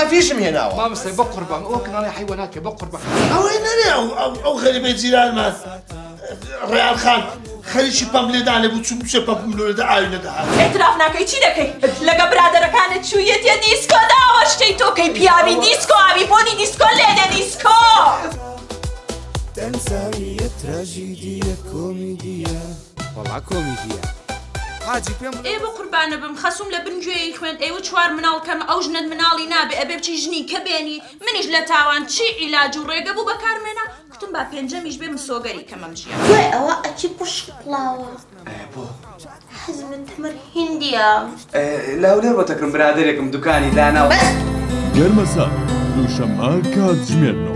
مافیشم هێناوە مامۆستای بە قوربان ئەوە کەناڵی حیواناتێ بە قوربان ئەوەی نەنێ ئەو غەریبەی جیرانمان ڕێال خان خەریکی پەم لێدا لێبوو چوون بچێ پەپولۆرەدا ئاوی نەدەهات ئێتراف ناکەی چی دەکەی لەگە برادەرەکانت چوویەتە دیسکۆ داوەشتەی تۆکەی پیاوی دیسکۆ ئاوی بۆنی دیسکۆ لێدە دیسکۆ تەنساویە تراژیدیە کۆمیدیە وەڵا کۆمیدیە حاجی پێم ئێ بە قوربانە بم خەسوم لە بنگوێی خوێن ئێوە چوار مناڵکەم ئەو ژنت مناڵی نابێ ئەبێ بچی ژنی کە بێنی منیش لە تاوان چی عیلاج و ڕێگە بوو بەکارمێنە کتم با پێنجەمیش بێ مسۆگەری کەمەم ژیان دوای ئەوە ئەچی پشقڵاوە بۆ حەزمت تمر هندیە لاولێر بۆ تەکەم برادێکم دوکانی داناوە گەرمەسا دووشەممە کاتژمێرنەوە